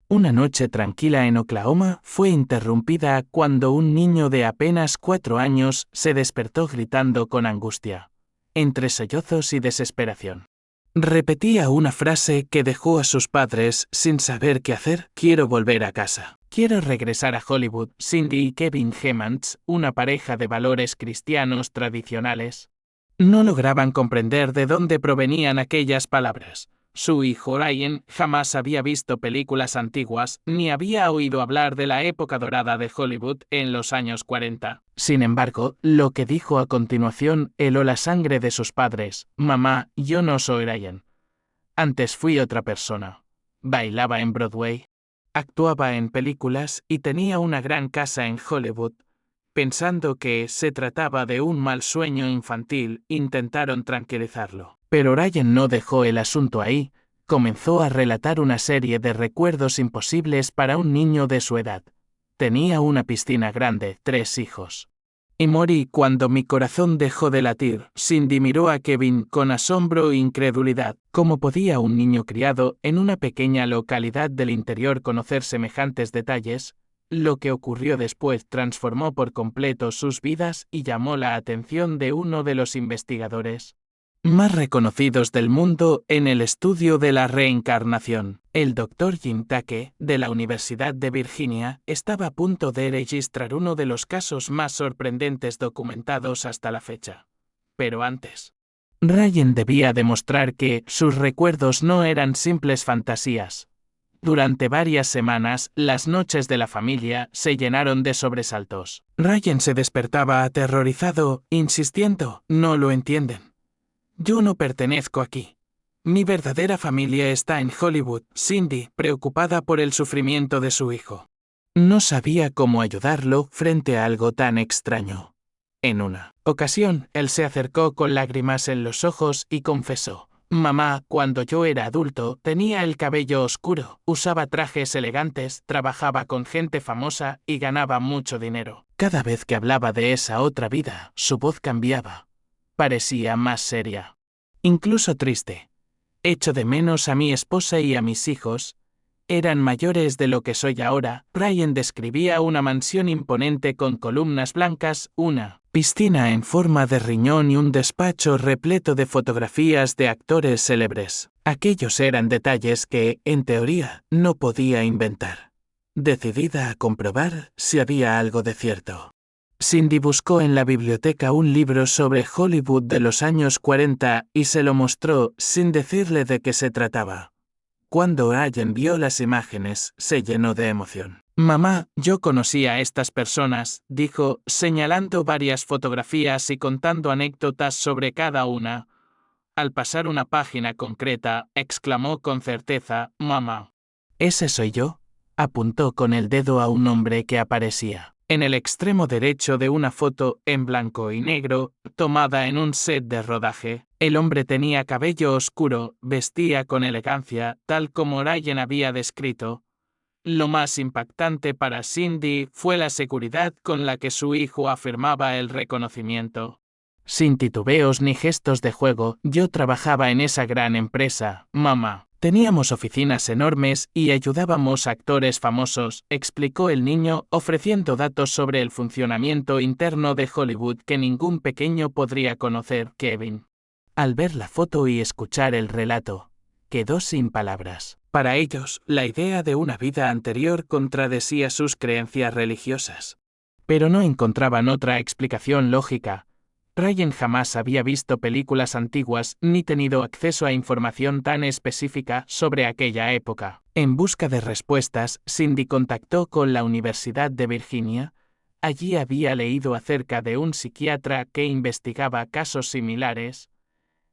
Una noche tranquila en Oklahoma fue interrumpida cuando un niño de apenas 4 años se despertó gritando con angustia, entre sollozos y desesperación. Repetía una frase que dejó a sus padres sin saber qué hacer: quiero volver a casa. Quiero regresar a Hollywood. Cindy y Kevin Hemans, una pareja de valores cristianos tradicionales, no lograban comprender de dónde provenían aquellas palabras. Su hijo Ryan jamás había visto películas antiguas ni había oído hablar de la época dorada de Hollywood en los años 40. Sin embargo, lo que dijo a continuación heló la sangre de sus padres. Mamá, yo no soy Ryan. Antes fui otra persona. Bailaba en Broadway, actuaba en películas y tenía una gran casa en Hollywood. Pensando que se trataba de un mal sueño infantil, intentaron tranquilizarlo. Pero Ryan no dejó el asunto ahí, comenzó a relatar una serie de recuerdos imposibles para un niño de su edad. Tenía una piscina grande, 3 hijos. Y morí cuando mi corazón dejó de latir. Cindy miró a Kevin con asombro e incredulidad. ¿Cómo podía un niño criado en una pequeña localidad del interior conocer semejantes detalles? Lo que ocurrió después transformó por completo sus vidas y llamó la atención de uno de los investigadores más reconocidos del mundo en el estudio de la reencarnación. El Dr. Jim Take, de la Universidad de Virginia, estaba a punto de registrar uno de los casos más sorprendentes documentados hasta la fecha. Pero antes, Ryan debía demostrar que sus recuerdos no eran simples fantasías. Durante varias semanas, las noches de la familia se llenaron de sobresaltos. Ryan se despertaba aterrorizado, insistiendo: no lo entienden. Yo no pertenezco aquí. Mi verdadera familia está en Hollywood. Cindy, preocupada por el sufrimiento de su hijo, no sabía cómo ayudarlo frente a algo tan extraño. En una ocasión, él se acercó con lágrimas en los ojos y confesó: mamá, cuando yo era adulto, tenía el cabello oscuro, usaba trajes elegantes, trabajaba con gente famosa y ganaba mucho dinero. Cada vez que hablaba de esa otra vida, su voz cambiaba. Parecía más seria, incluso triste. Echo de menos a mi esposa y a mis hijos. Eran mayores de lo que soy ahora. Ryan describía una mansión imponente con columnas blancas, una piscina en forma de riñón y un despacho repleto de fotografías de actores célebres. Aquellos eran detalles que, en teoría, no podía inventar. Decidida a comprobar si había algo de cierto, Cindy buscó en la biblioteca un libro sobre Hollywood de los años 40 y se lo mostró sin decirle de qué se trataba. Cuando Ryan vio las imágenes, se llenó de emoción. Mamá, yo conocí a estas personas, dijo, señalando varias fotografías y contando anécdotas sobre cada una. Al pasar una página concreta, exclamó con certeza: mamá. ¿Ese soy yo? Apuntó con el dedo a un hombre que aparecía en el extremo derecho de una foto en blanco y negro, tomada en un set de rodaje. El hombre tenía cabello oscuro, vestía con elegancia, tal como Ryan había descrito. Lo más impactante para Cindy fue la seguridad con la que su hijo afirmaba el reconocimiento. Sin titubeos ni gestos de juego, yo trabajaba en esa gran empresa, mamá. Teníamos oficinas enormes y ayudábamos a actores famosos, explicó el niño, ofreciendo datos sobre el funcionamiento interno de Hollywood que ningún pequeño podría conocer. Kevin, al ver la foto y escuchar el relato, quedó sin palabras. Para ellos, la idea de una vida anterior contradecía sus creencias religiosas. Pero no encontraban otra explicación lógica. Ryan jamás había visto películas antiguas ni tenido acceso a información tan específica sobre aquella época. En busca de respuestas, Cindy contactó con la Universidad de Virginia. Allí había leído acerca de un psiquiatra que investigaba casos similares.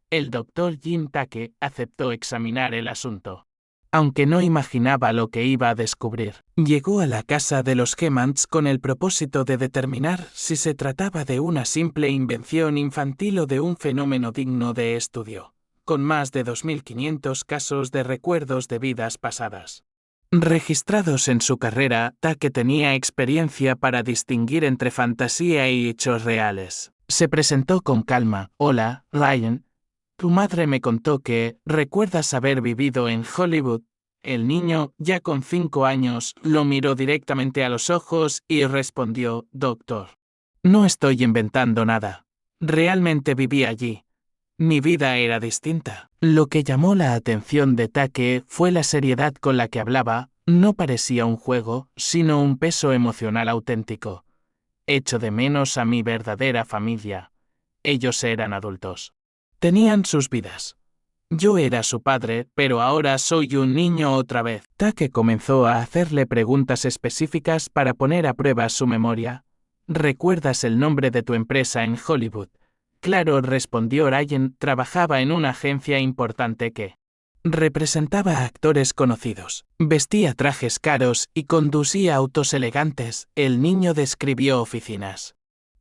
El Dr. Jim Take aceptó examinar el asunto, aunque no imaginaba lo que iba a descubrir. Llegó a la casa de los Hemans con el propósito de determinar si se trataba de una simple invención infantil o de un fenómeno digno de estudio, con más de 2.500 casos de recuerdos de vidas pasadas registrados en su carrera. Take tenía experiencia para distinguir entre fantasía y hechos reales. Se presentó con calma. Hola, Ryan. Tu madre me contó que recuerdas haber vivido en Hollywood. El niño, ya con 5 años, lo miró directamente a los ojos y respondió: «Doctor, no estoy inventando nada. Realmente viví allí. Mi vida era distinta». Lo que llamó la atención de Take fue la seriedad con la que hablaba. No parecía un juego, sino un peso emocional auténtico. «Echo de menos a mi verdadera familia. Ellos eran adultos. Tenían sus vidas. Yo era su padre, pero ahora soy un niño otra vez». Take comenzó a hacerle preguntas específicas para poner a prueba su memoria. «¿Recuerdas el nombre de tu empresa en Hollywood?» «Claro», respondió Ryan. «Trabajaba en una agencia importante que representaba a actores conocidos. Vestía trajes caros y conducía autos elegantes». El niño describió oficinas,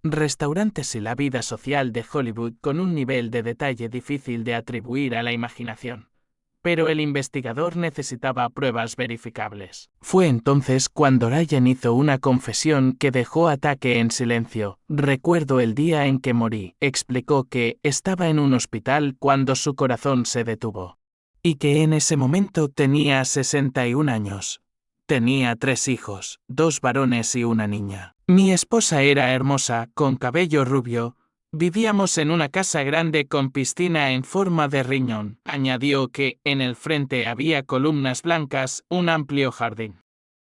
restaurantes y la vida social de Hollywood con un nivel de detalle difícil de atribuir a la imaginación. Pero el investigador necesitaba pruebas verificables. Fue entonces cuando Ryan hizo una confesión que dejó a Take en silencio. «Recuerdo el día en que morí», explicó, «que estaba en un hospital cuando su corazón se detuvo. Y que en ese momento tenía 61 años. Tenía 3 hijos, 2 varones y una niña. Mi esposa era hermosa, con cabello rubio. Vivíamos en una casa grande con piscina en forma de riñón». Añadió que en el frente había columnas blancas, un amplio jardín,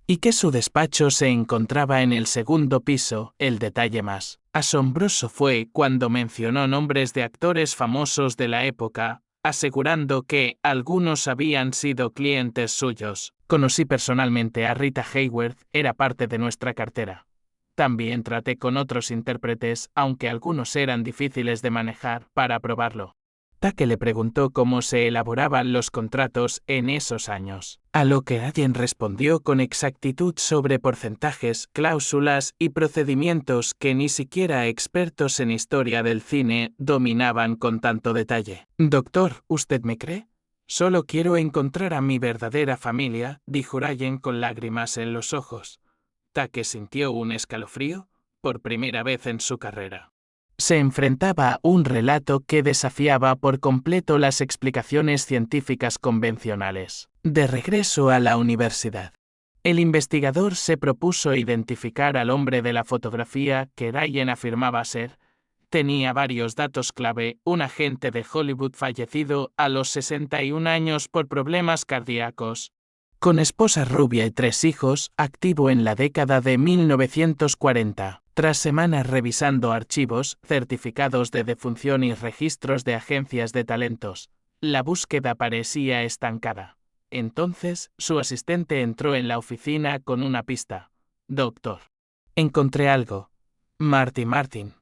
y que su despacho se encontraba en el segundo piso. El detalle más asombroso fue cuando mencionó nombres de actores famosos de la época, asegurando que algunos habían sido clientes suyos. «Conocí personalmente a Rita Hayworth, era parte de nuestra cartera. También traté con otros intérpretes, aunque algunos eran difíciles de manejar, para probarlo». Take le preguntó cómo se elaboraban los contratos en esos años, a lo que Ryan respondió con exactitud sobre porcentajes, cláusulas y procedimientos que ni siquiera expertos en historia del cine dominaban con tanto detalle. «Doctor, ¿usted me cree? Solo quiero encontrar a mi verdadera familia», dijo Ryan con lágrimas en los ojos. Take sintió un escalofrío, por primera vez en su carrera. Se enfrentaba a un relato que desafiaba por completo las explicaciones científicas convencionales. De regreso a la universidad, el investigador se propuso identificar al hombre de la fotografía que Ryan afirmaba ser. Tenía varios datos clave: un agente de Hollywood fallecido a los 61 años por problemas cardíacos, con esposa rubia y 3 hijos, activo en la década de 1940. Tras semanas revisando archivos, certificados de defunción y registros de agencias de talentos, la búsqueda parecía estancada. Entonces, su asistente entró en la oficina con una pista. «Doctor, encontré algo. Marty Martin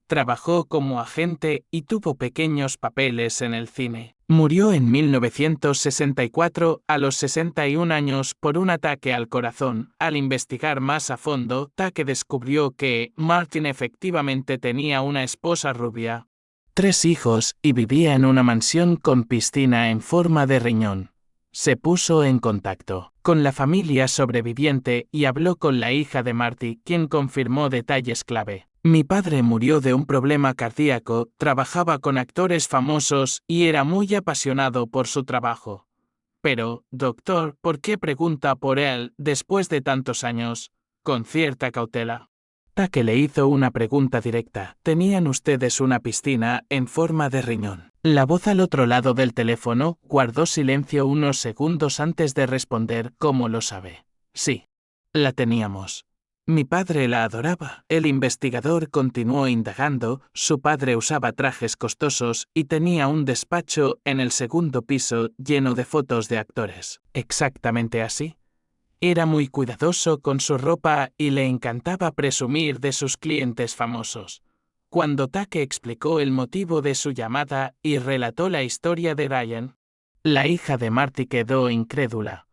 trabajó como agente y tuvo pequeños papeles en el cine. Murió en 1964 a los 61 años por un ataque al corazón». Al investigar más a fondo, Take descubrió que Martin efectivamente tenía una esposa rubia, 3 hijos y vivía en una mansión con piscina en forma de riñón. Se puso en contacto con la familia sobreviviente y habló con la hija de Marty, quien confirmó detalles clave. «Mi padre murió de un problema cardíaco, trabajaba con actores famosos y era muy apasionado por su trabajo». «Pero, doctor, ¿por qué pregunta por él después de tantos años?» Con cierta cautela, Take le hizo una pregunta directa. «¿Tenían ustedes una piscina en forma de riñón?» La voz al otro lado del teléfono guardó silencio unos segundos antes de responder. «¿Cómo lo sabe?» «Sí, la teníamos. Mi padre la adoraba». El investigador continuó indagando. «Su padre usaba trajes costosos y tenía un despacho en el segundo piso lleno de fotos de actores». «¿Exactamente así?» Era muy cuidadoso con su ropa y le encantaba presumir de sus clientes famosos. Cuando Take explicó el motivo de su llamada y relató la historia de Ryan, la hija de Marty quedó incrédula.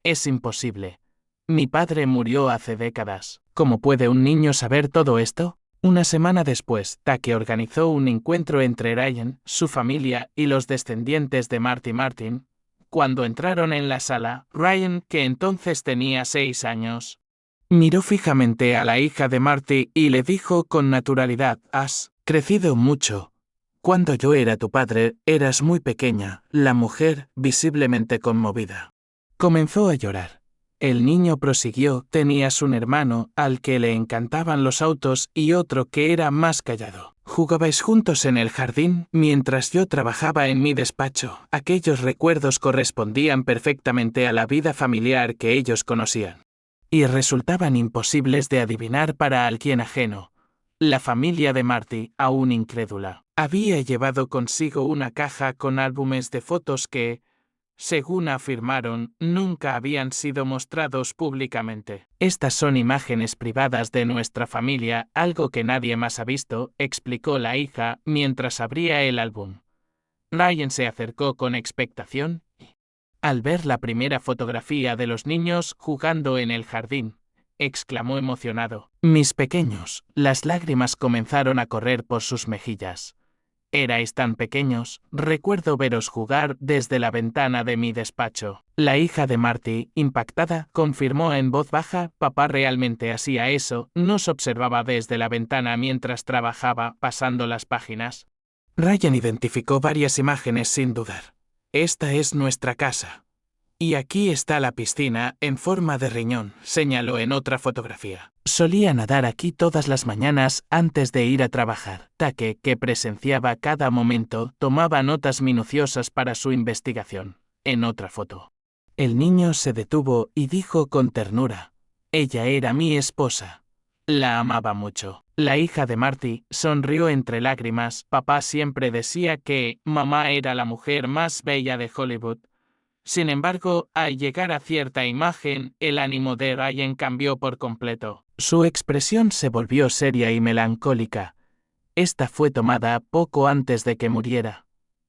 «Es imposible. Mi padre murió hace décadas. ¿Cómo puede un niño saber todo esto?» Una semana después, Take organizó un encuentro entre Ryan, su familia y los descendientes de Marty Martin. Cuando entraron en la sala, Ryan, que entonces tenía 6 años, miró fijamente a la hija de Marty y le dijo con naturalidad: «Has crecido mucho. Cuando yo era tu padre, eras muy pequeña». La mujer, visiblemente conmovida, Comenzó a llorar. El niño prosiguió: tenías un hermano al que le encantaban los autos y otro que era más callado. Jugabais juntos en el jardín mientras yo trabajaba en mi despacho. Aquellos recuerdos correspondían perfectamente a la vida familiar que ellos conocían. Y resultaban imposibles de adivinar para alguien ajeno. La familia de Marty, aún incrédula, había llevado consigo una caja con álbumes de fotos que, según afirmaron, nunca habían sido mostrados públicamente. Estas son imágenes privadas de nuestra familia, algo que nadie más ha visto, explicó la hija mientras abría el álbum. Ryan se acercó con expectación al ver la primera fotografía de los niños jugando en el jardín. Exclamó emocionado. Mis pequeños, las lágrimas comenzaron a correr por sus mejillas. Erais tan pequeños, recuerdo veros jugar desde la ventana de mi despacho. La hija de Marty, impactada, confirmó en voz baja: papá realmente hacía eso, nos observaba desde la ventana mientras trabajaba, pasando las páginas. Ryan identificó varias imágenes sin dudar. Esta es nuestra casa. Y aquí está la piscina, en forma de riñón, señaló en otra fotografía. Solía nadar aquí todas las mañanas antes de ir a trabajar. Take, que presenciaba cada momento, tomaba notas minuciosas para su investigación. En otra foto. El niño se detuvo y dijo con ternura: ella era mi esposa. La amaba mucho. La hija de Marty sonrió entre lágrimas. Papá siempre decía que mamá era la mujer más bella de Hollywood. Sin embargo, al llegar a cierta imagen, el ánimo de Ryan cambió por completo. Su expresión se volvió seria y melancólica. Esta fue tomada poco antes de que muriera.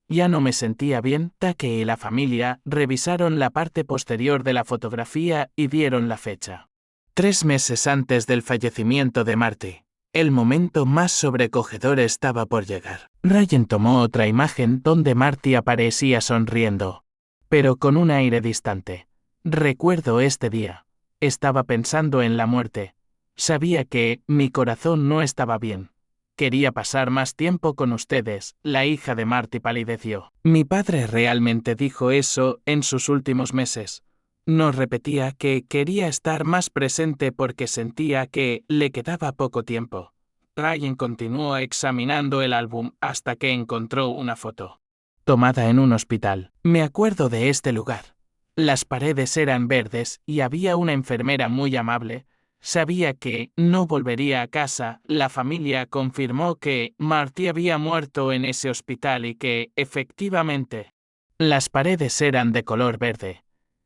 Ya no me sentía bien. Take y la familia revisaron la parte posterior de la fotografía y dieron la fecha. 3 meses antes del fallecimiento de Marty. El momento más sobrecogedor estaba por llegar. Ryan tomó otra imagen donde Marty aparecía sonriendo, pero con un aire distante. Recuerdo este día. Estaba pensando en la muerte. Sabía que mi corazón no estaba bien. Quería pasar más tiempo con ustedes. La hija de Marty palideció. Mi padre realmente dijo eso en sus últimos meses. Nos repetía que quería estar más presente porque sentía que le quedaba poco tiempo. Ryan continuó examinando el álbum hasta que encontró una foto tomada en un hospital. Me acuerdo de este lugar. Las paredes eran verdes y había una enfermera muy amable. Sabía que no volvería a casa. La familia confirmó que Marty había muerto en ese hospital y que, efectivamente, las paredes eran de color verde.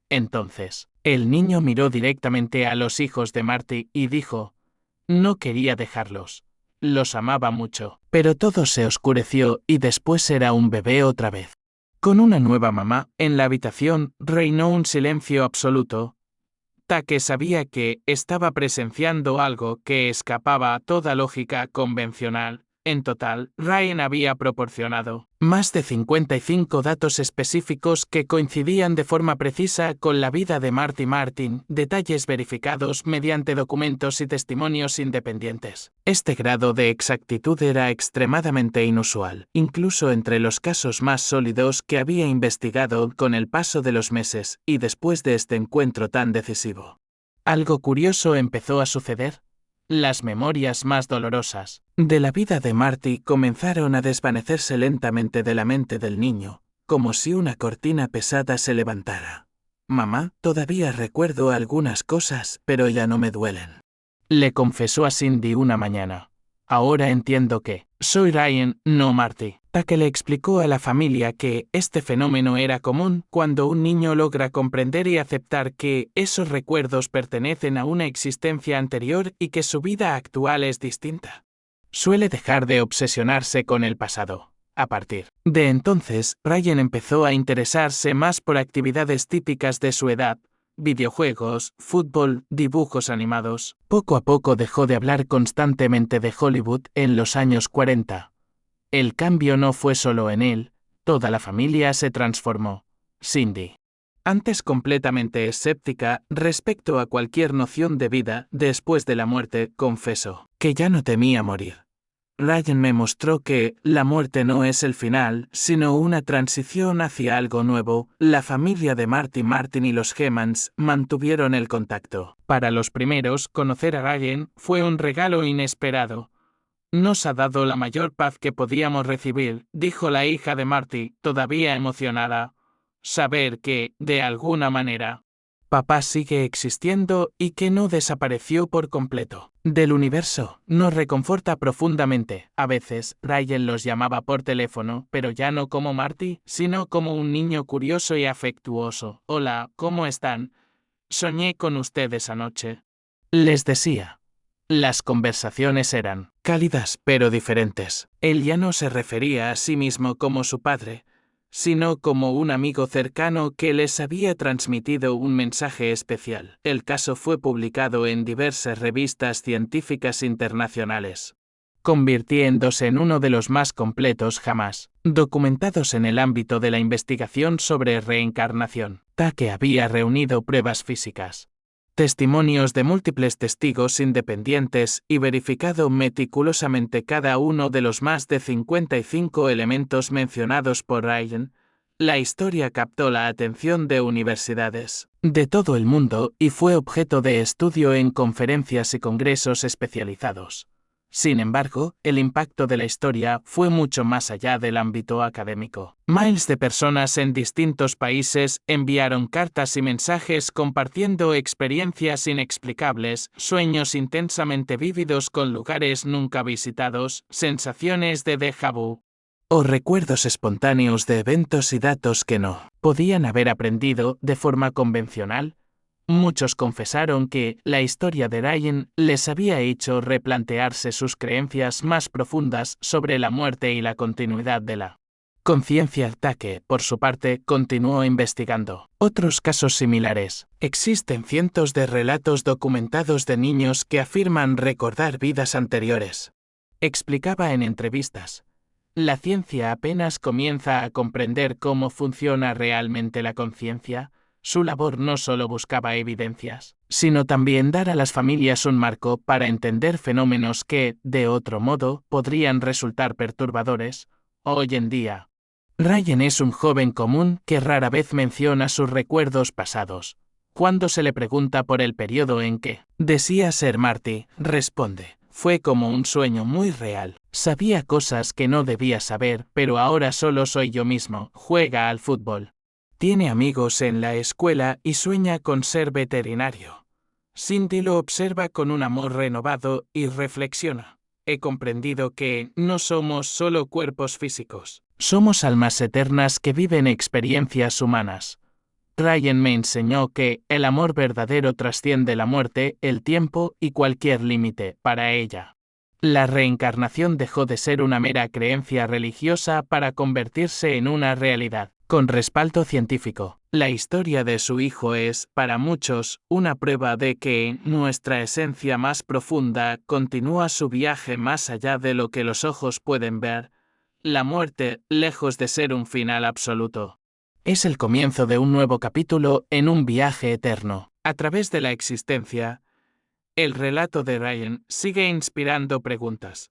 Entonces, el niño miró directamente a los hijos de Marty y dijo: no quería dejarlos. Los amaba mucho. Pero todo se oscureció y después era un bebé otra vez. Con una nueva mamá, en la habitación reinó un silencio absoluto. Take sabía que estaba presenciando algo que escapaba a toda lógica convencional. En total, Ryan había proporcionado más de 55 datos específicos que coincidían de forma precisa con la vida de Marty Martin, detalles verificados mediante documentos y testimonios independientes. Este grado de exactitud era extremadamente inusual, incluso entre los casos más sólidos que había investigado con el paso de los meses y después de este encuentro tan decisivo. Algo curioso empezó a suceder. Las memorias más dolorosas de la vida de Marty comenzaron a desvanecerse lentamente de la mente del niño, como si una cortina pesada se levantara. Mamá, todavía recuerdo algunas cosas, pero ya no me duelen. Le confesó a Cindy una mañana. Ahora entiendo que soy Ryan, no Marty. Take le explicó a la familia que este fenómeno era común cuando un niño logra comprender y aceptar que esos recuerdos pertenecen a una existencia anterior y que su vida actual es distinta. Suele dejar de obsesionarse con el pasado. A partir de entonces, Ryan empezó a interesarse más por actividades típicas de su edad: videojuegos, fútbol, dibujos animados. Poco a poco dejó de hablar constantemente de Hollywood en los años 40. El cambio no fue solo en él, toda la familia se transformó. Cindy, antes completamente escéptica respecto a cualquier noción de vida después de la muerte, confesó que ya no temía morir. Ryan me mostró que la muerte no es el final, sino una transición hacia algo nuevo. La familia de Marty Martin y los Gemans mantuvieron el contacto. Para los primeros, conocer a Ryan fue un regalo inesperado. Nos ha dado la mayor paz que podíamos recibir, dijo la hija de Marty, todavía emocionada. Saber que, de alguna manera, papá sigue existiendo y que no desapareció por completo del universo, nos reconforta profundamente. A veces, Ryan los llamaba por teléfono, pero ya no como Marty, sino como un niño curioso y afectuoso. Hola, ¿cómo están? Soñé con ustedes anoche. Les decía. Las conversaciones eran cálidas pero diferentes. Él ya no se refería a sí mismo como su padre, sino como un amigo cercano que les había transmitido un mensaje especial. El caso fue publicado en diversas revistas científicas internacionales, convirtiéndose en uno de los más completos jamás documentados en el ámbito de la investigación sobre reencarnación. Take había reunido pruebas físicas, testimonios de múltiples testigos independientes y verificado meticulosamente cada uno de los más de 55 elementos mencionados por Ryan. La historia captó la atención de universidades de todo el mundo y fue objeto de estudio en conferencias y congresos especializados. Sin embargo, el impacto de la historia fue mucho más allá del ámbito académico. Miles de personas en distintos países enviaron cartas y mensajes compartiendo experiencias inexplicables, sueños intensamente vívidos con lugares nunca visitados, sensaciones de déjà vu, o recuerdos espontáneos de eventos y datos que no podían haber aprendido de forma convencional. Muchos confesaron que la historia de Ryan les había hecho replantearse sus creencias más profundas sobre la muerte y la continuidad de la conciencia. Take, por su parte, continuó investigando otros casos similares. Existen cientos de relatos documentados de niños que afirman recordar vidas anteriores. Explicaba en entrevistas. La ciencia apenas comienza a comprender cómo funciona realmente la conciencia. Su labor no solo buscaba evidencias, sino también dar a las familias un marco para entender fenómenos que, de otro modo, podrían resultar perturbadores. Hoy en día, Ryan es un joven común que rara vez menciona sus recuerdos pasados. Cuando se le pregunta por el periodo en que desea ser Marty, responde: fue como un sueño muy real. Sabía cosas que no debía saber, pero ahora solo soy yo mismo. Juega al fútbol. Tiene amigos en la escuela y sueña con ser veterinario. Cindy lo observa con un amor renovado y reflexiona. He comprendido que no somos solo cuerpos físicos. Somos almas eternas que viven experiencias humanas. Ryan me enseñó que el amor verdadero trasciende la muerte, el tiempo y cualquier límite para ella. La reencarnación dejó de ser una mera creencia religiosa para convertirse en una realidad con respaldo científico. La historia de su hijo es, para muchos, una prueba de que nuestra esencia más profunda continúa su viaje más allá de lo que los ojos pueden ver. La muerte, lejos de ser un final absoluto, es el comienzo de un nuevo capítulo en un viaje eterno. A través de la existencia, el relato de Ryan sigue inspirando preguntas.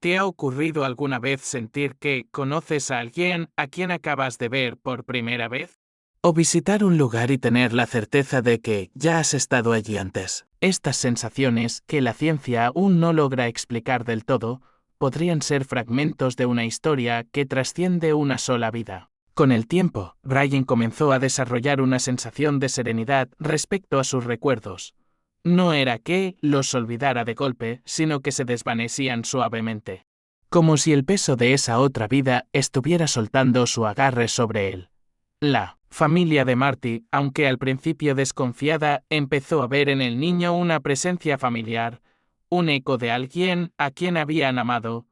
¿Te ha ocurrido alguna vez sentir que conoces a alguien a quien acabas de ver por primera vez? ¿O visitar un lugar y tener la certeza de que ya has estado allí antes? Estas sensaciones, que la ciencia aún no logra explicar del todo, podrían ser fragmentos de una historia que trasciende una sola vida. Con el tiempo, Ryan comenzó a desarrollar una sensación de serenidad respecto a sus recuerdos. No era que los olvidara de golpe, sino que se desvanecían suavemente, como si el peso de esa otra vida estuviera soltando su agarre sobre él. La familia de Marty, aunque al principio desconfiada, empezó a ver en el niño una presencia familiar, un eco de alguien a quien habían amado.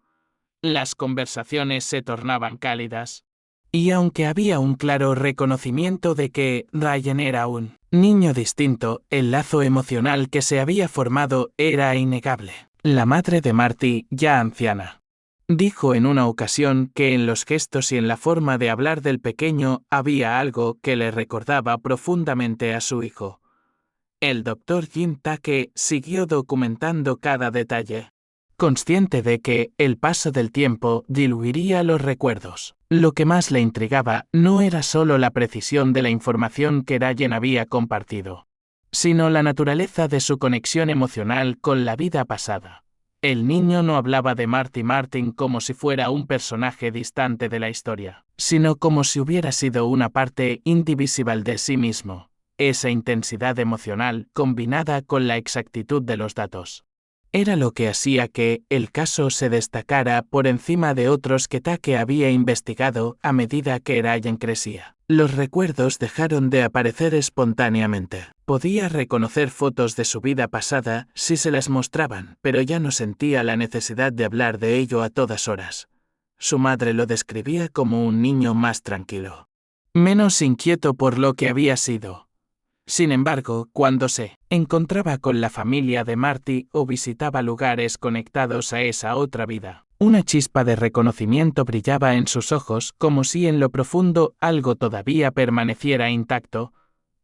Las conversaciones se tornaban cálidas. Y aunque había un claro reconocimiento de que Ryan era un niño distinto, el lazo emocional que se había formado era innegable. La madre de Marty, ya anciana, dijo en una ocasión que en los gestos y en la forma de hablar del pequeño había algo que le recordaba profundamente a su hijo. El Dr. Jim Take siguió documentando cada detalle. consciente de que el paso del tiempo diluiría los recuerdos. Lo que más le intrigaba no era solo la precisión de la información que Ryan había compartido, sino la naturaleza de su conexión emocional con la vida pasada. El niño no hablaba de Marty Martin como si fuera un personaje distante de la historia, sino como si hubiera sido una parte indivisible de sí mismo. Esa intensidad emocional, combinada con la exactitud de los datos, era lo que hacía que el caso se destacara por encima de otros que Take había investigado a medida que Ryan crecía. Los recuerdos dejaron de aparecer espontáneamente. Podía reconocer fotos de su vida pasada si se las mostraban, pero ya no sentía la necesidad de hablar de ello a todas horas. Su madre lo describía como un niño más tranquilo, menos inquieto por lo que había sido. Sin embargo, cuando se encontraba con la familia de Marty o visitaba lugares conectados a esa otra vida, una chispa de reconocimiento brillaba en sus ojos como si en lo profundo algo todavía permaneciera intacto.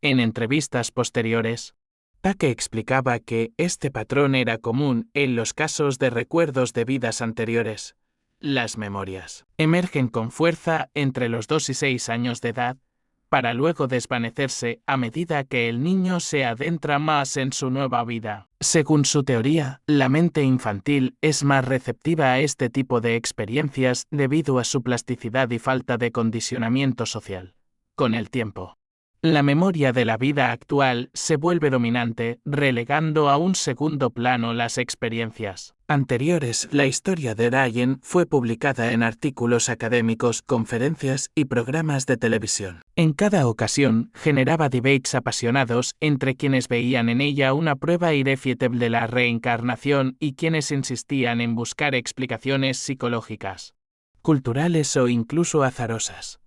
En entrevistas posteriores, Take explicaba que este patrón era común en los casos de recuerdos de vidas anteriores. Las memorias emergen con fuerza entre los 2 y 6 años de edad, para luego desvanecerse a medida que el niño se adentra más en su nueva vida. Según su teoría, la mente infantil es más receptiva a este tipo de experiencias debido a su plasticidad y falta de condicionamiento social. Con el tiempo, la memoria de la vida actual se vuelve dominante, relegando a un segundo plano las experiencias anteriores. La historia de Ryan fue publicada en artículos académicos, conferencias y programas de televisión. En cada ocasión, generaba debates apasionados entre quienes veían en ella una prueba irrefutable de la reencarnación y quienes insistían en buscar explicaciones psicológicas, culturales o incluso azarosas.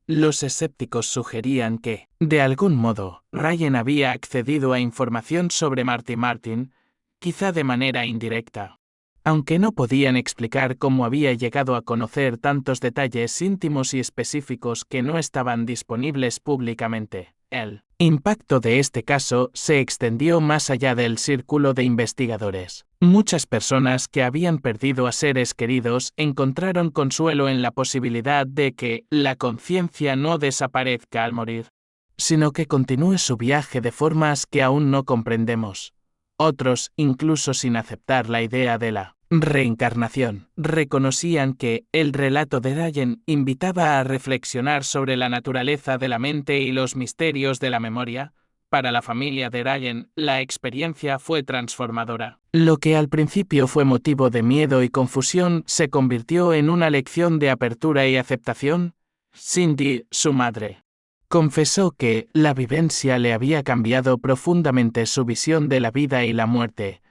Los escépticos sugerían que, de algún modo, Ryan había accedido a información sobre Marty Martin, quizá de manera indirecta. Aunque no podían explicar cómo había llegado a conocer tantos detalles íntimos y específicos que no estaban disponibles públicamente, el impacto de este caso se extendió más allá del círculo de investigadores. Muchas personas que habían perdido a seres queridos encontraron consuelo en la posibilidad de que la conciencia no desaparezca al morir, sino que continúe su viaje de formas que aún no comprendemos. Otros, incluso sin aceptar la idea de la reencarnación, reconocían que el relato de Ryan invitaba a reflexionar sobre la naturaleza de la mente y los misterios de la memoria. Para la familia de Ryan, la experiencia fue transformadora. Lo que al principio fue motivo de miedo y confusión se convirtió en una lección de apertura y aceptación. Cindy, su madre, confesó que la vivencia le había cambiado profundamente su visión de la vida y la muerte,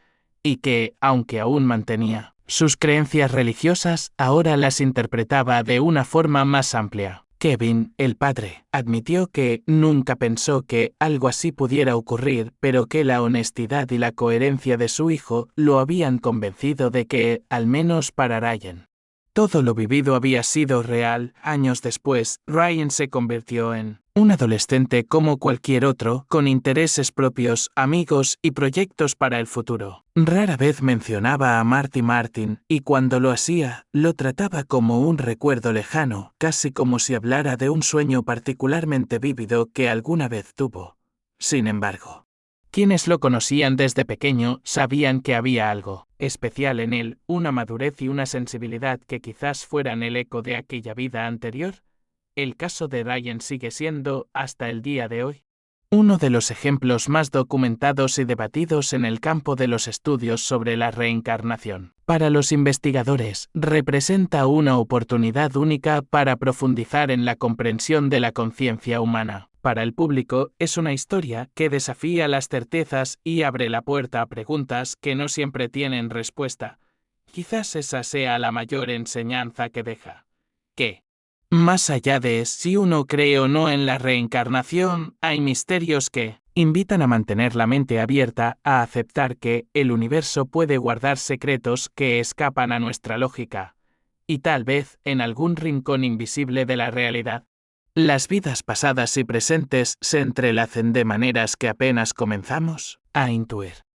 y que, aunque aún mantenía sus creencias religiosas, ahora las interpretaba de una forma más amplia. Kevin, el padre, admitió que nunca pensó que algo así pudiera ocurrir, pero que la honestidad y la coherencia de su hijo lo habían convencido de que, al menos para Ryan, todo lo vivido había sido real. Años después, Ryan se convirtió en un adolescente como cualquier otro, con intereses propios, amigos y proyectos para el futuro. Rara vez mencionaba a Marty Martin, y cuando lo hacía, lo trataba como un recuerdo lejano, casi como si hablara de un sueño particularmente vívido que alguna vez tuvo. Sin embargo, quienes lo conocían desde pequeño sabían que había algo especial en él, una madurez y una sensibilidad que quizás fueran el eco de aquella vida anterior. El caso de Ryan sigue siendo, hasta el día de hoy, uno de los ejemplos más documentados y debatidos en el campo de los estudios sobre la reencarnación. Para los investigadores, representa una oportunidad única para profundizar en la comprensión de la conciencia humana. Para el público, es una historia que desafía las certezas y abre la puerta a preguntas que no siempre tienen respuesta. Quizás esa sea la mayor enseñanza que deja. Que, más allá de si uno cree o no en la reencarnación, hay misterios que invitan a mantener la mente abierta, a aceptar que el universo puede guardar secretos que escapan a nuestra lógica, y tal vez en algún rincón invisible de la realidad, las vidas pasadas y presentes se entrelacen de maneras que apenas comenzamos a intuir.